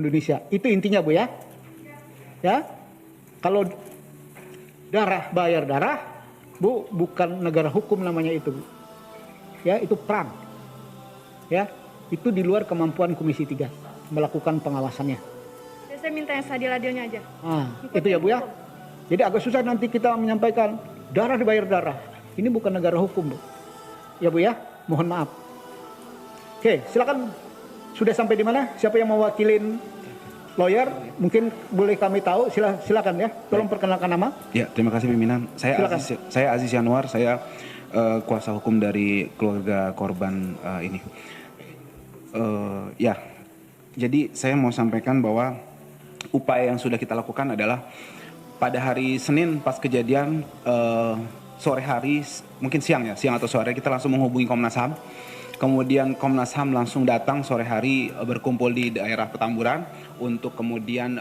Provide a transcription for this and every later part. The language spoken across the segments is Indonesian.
Indonesia. Itu intinya Bu ya. Ya. Kalau darah bayar darah, Bu, bukan negara hukum namanya itu, Bu. Ya, itu perang. Ya, itu di luar kemampuan Komisi 3 melakukan pengawasannya. Saya minta yang seadil-adilnya aja. Nah, itu ya Bu ya. Jadi agak susah nanti kita menyampaikan darah dibayar darah. Ini bukan negara hukum, Bu. Ya Bu ya, mohon maaf. Oke, silakan. Sudah sampai di mana? Siapa yang mewakilin lawyer? Mungkin boleh kami tahu. Silakan ya. Tolong perkenalkan nama. Ya, terima kasih pimpinan. Saya Aziz Yanuar. Saya kuasa hukum dari keluarga korban ini. Ya, jadi saya mau sampaikan bahwa upaya yang sudah kita lakukan adalah pada hari Senin pas kejadian sore hari, mungkin siang atau sore, kita langsung menghubungi Komnas HAM. Kemudian Komnas HAM langsung datang sore hari berkumpul di daerah Petamburan untuk kemudian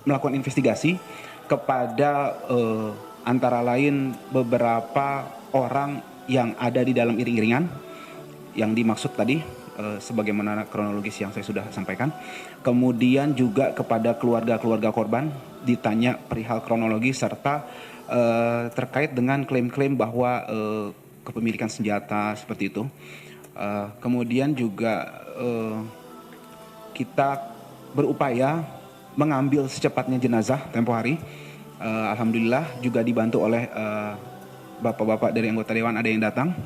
melakukan investigasi kepada antara lain beberapa orang yang ada di dalam iring-iringan yang dimaksud tadi sebagaimana kronologis yang saya sudah sampaikan. Kemudian juga kepada keluarga-keluarga korban ditanya perihal kronologi serta terkait dengan klaim-klaim bahwa kepemilikan senjata seperti itu. Kemudian juga kita berupaya mengambil secepatnya jenazah tempo hari. Alhamdulillah juga dibantu oleh bapak-bapak dari anggota dewan ada yang datang.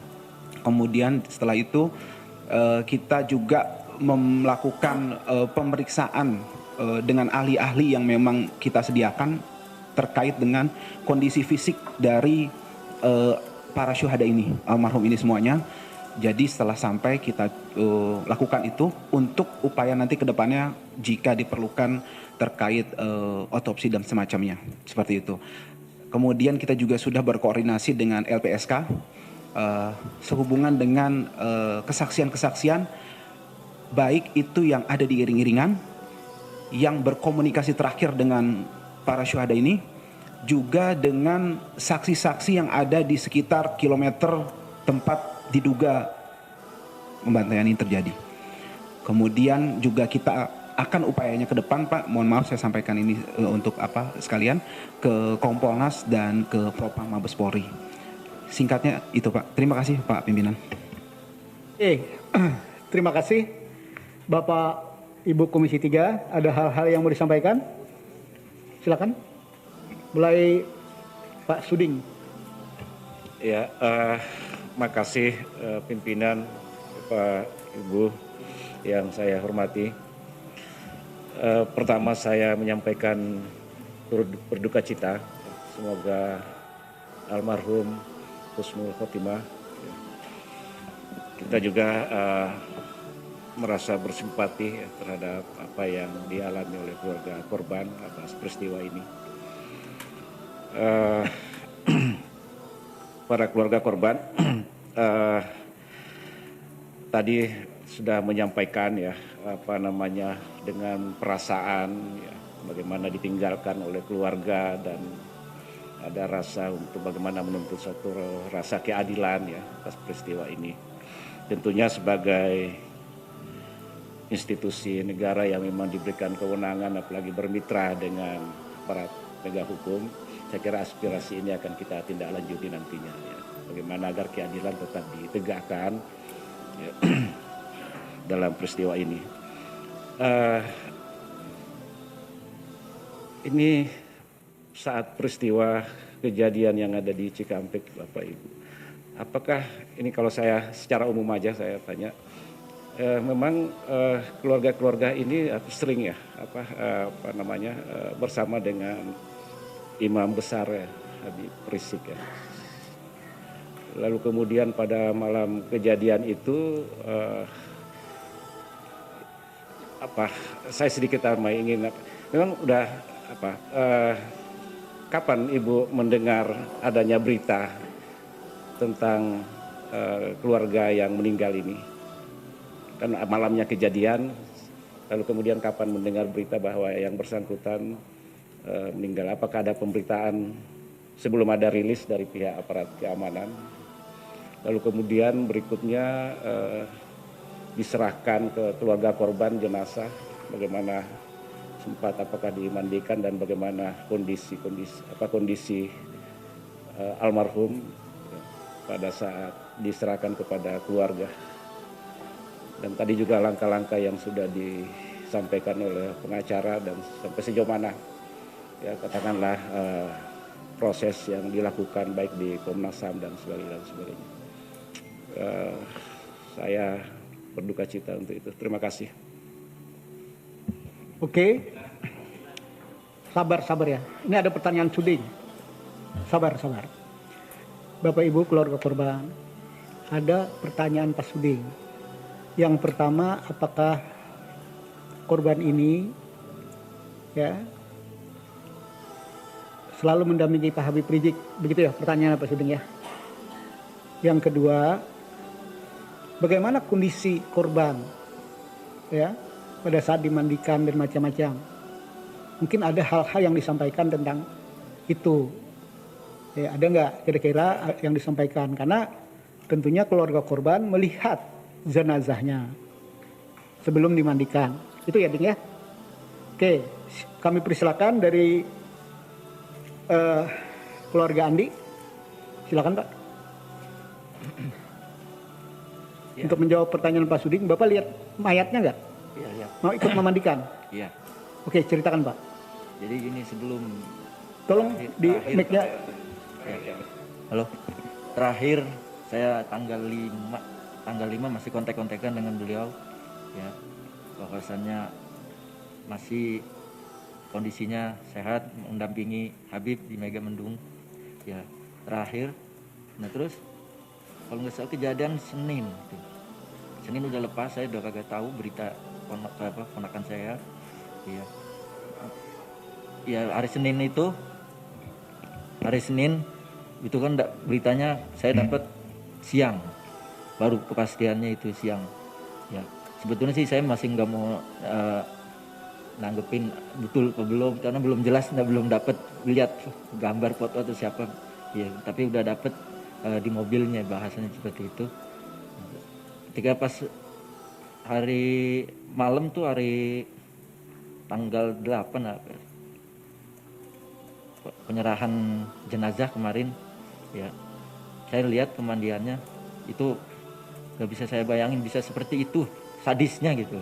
Kemudian setelah itu kita juga melakukan pemeriksaan dengan ahli-ahli yang memang kita sediakan terkait dengan kondisi fisik dari para syuhada ini, almarhum ini semuanya. Jadi setelah sampai kita lakukan itu untuk upaya nanti ke depannya jika diperlukan terkait otopsi dan semacamnya, seperti itu. Kemudian kita juga sudah berkoordinasi dengan LPSK sehubungan dengan kesaksian-kesaksian baik itu yang ada di iring-iringan, yang berkomunikasi terakhir dengan para syuhada ini, juga dengan saksi-saksi yang ada di sekitar kilometer tempat diduga pembantaian ini terjadi. Kemudian juga kita akan upayanya ke depan, Pak, mohon maaf saya sampaikan ini untuk sekalian, ke Kompolnas dan ke Propam Mabes Polri. Singkatnya itu, Pak. Terima kasih, Pak Pimpinan. Terima kasih Bapak Ibu Komisi 3. Ada hal-hal yang mau disampaikan? Silakan. Mulai Pak Suding. Ya, makasih pimpinan, Bapak Ibu yang saya hormati. Pertama saya menyampaikan berduka cita. Semoga almarhum husnul khotimah. Kita juga merasa bersimpati terhadap apa yang dialami oleh keluarga korban atas peristiwa ini. Para keluarga korban tadi sudah menyampaikan dengan perasaan bagaimana ditinggalkan oleh keluarga dan ada rasa untuk bagaimana menuntut satu rasa keadilan atas peristiwa ini. Tentunya sebagai institusi negara yang memang diberikan kewenangan apalagi bermitra dengan aparat penegak hukum, saya kira aspirasi ini akan kita tindak lanjuti nantinya bagaimana agar keadilan tetap ditegakkan dalam peristiwa ini. Ini saat peristiwa kejadian yang ada di Cikampek, Bapak Ibu. Apakah ini, kalau saya secara umum aja saya tanya, memang keluarga-keluarga ini sering bersama dengan imam besar Habib Rizik Lalu kemudian pada malam kejadian itu saya sedikit ingin memang udah kapan Ibu mendengar adanya berita tentang keluarga yang meninggal ini? Kan malamnya kejadian, lalu kemudian kapan mendengar berita bahwa yang bersangkutan meninggal? Apakah ada pemberitaan sebelum ada rilis dari pihak aparat keamanan? Lalu kemudian berikutnya diserahkan ke keluarga korban jenazah, bagaimana sempat apakah dimandikan dan bagaimana kondisi almarhum pada saat diserahkan kepada keluarga. Dan tadi juga langkah-langkah yang sudah disampaikan oleh pengacara dan sampai sejauh mana ya katakanlah proses yang dilakukan baik di Komnas HAM dan sebagainya. Saya berduka cita untuk itu. Terima kasih. Oke. Sabar ya. Ini ada pertanyaan Suding. Sabar. Bapak Ibu keluarga korban, ada pertanyaan Pak Suding. Yang pertama, apakah korban ini ya selalu mendampingi Pak Habib Rizik? Begitu ya pertanyaannya Pak Suding ya. Yang kedua, bagaimana kondisi korban ya pada saat dimandikan dan macam-macam? Mungkin ada hal-hal yang disampaikan tentang itu. Ya, ada nggak kira-kira yang disampaikan? Karena tentunya keluarga korban melihat jenazahnya sebelum dimandikan. Itu ya, Ding ya. Oke, kami persilakan dari keluarga Andi. Silakan, Pak. Ya. Untuk menjawab pertanyaan Pak Suding, Bapak lihat mayatnya nggak? Iya, iya. Mau ikut memandikan? Iya. Oke, ceritakan, Pak. Jadi ini sebelum Tolong di mic-nya. ya. Halo. Terakhir saya tanggal 5 masih kontak-kontakan dengan beliau ya. Bahwasannya masih kondisinya sehat, mendampingi Habib di Mega Mendung. Ya, terakhir. Nah, terus kalau nggak salah kejadian Senin gitu. Senin udah lepas, saya udah kagak tahu berita ponakan saya. Iya. Ya, hari Senin itu kan beritanya saya dapat siang. Baru kepastiannya itu siang. Ya, sebetulnya sih saya masih nggak mau nanggepin betul atau belum karena belum jelas, belum dapat lihat gambar foto atau siapa. Ya, tapi udah dapat di mobilnya bahasanya seperti itu. Ketika pas hari malam tuh hari tanggal 8 penyerahan jenazah kemarin ya, saya lihat pemandiannya itu gak bisa saya bayangin bisa seperti itu sadisnya gitu.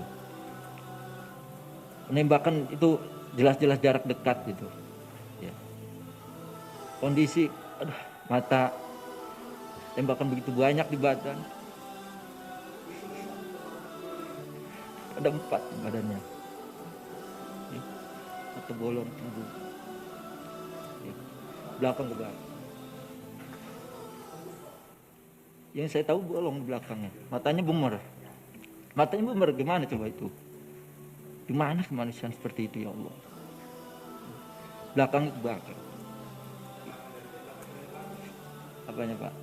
Penembakan itu jelas-jelas jarak dekat gitu ya. Kondisi mata tembakan begitu banyak di badan, ada 4 badannya ya. Mata bolong tubuh ya. Belakang ke belakang. Yang saya tahu bolong di belakangnya. Matanya bumer. Gimana coba itu? Gimana kemanusiaan seperti itu ya Allah? Belakangnya kebakar. Apanya Pak?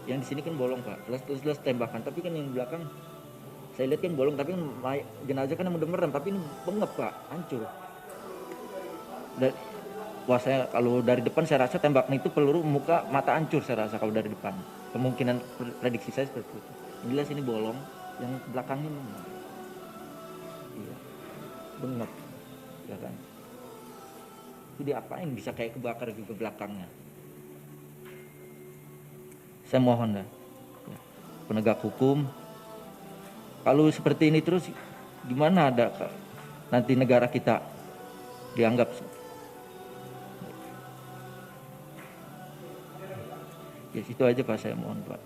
Yang di sini kan bolong Pak. Jelas tembakan. Tapi kan yang di belakang saya lihat kan bolong. Tapi jenazah kan yang udah merem. Tapi ini bengep Pak. Hancur. Wah, saya kalau dari depan saya rasa tembakan itu peluru muka mata hancur saya rasa kalau dari depan. Kemungkinan prediksi saya seperti itu. Jelas ini bolong, yang belakangnya memang. Iya. Bengep. Ya kan. Itu diapain bisa kayak kebakar juga belakangnya. Saya mohon dah. Ya. Penegak hukum kalau seperti ini terus gimana ada nanti negara kita dianggap. Ya, itu aja Pak, saya mohon Pak.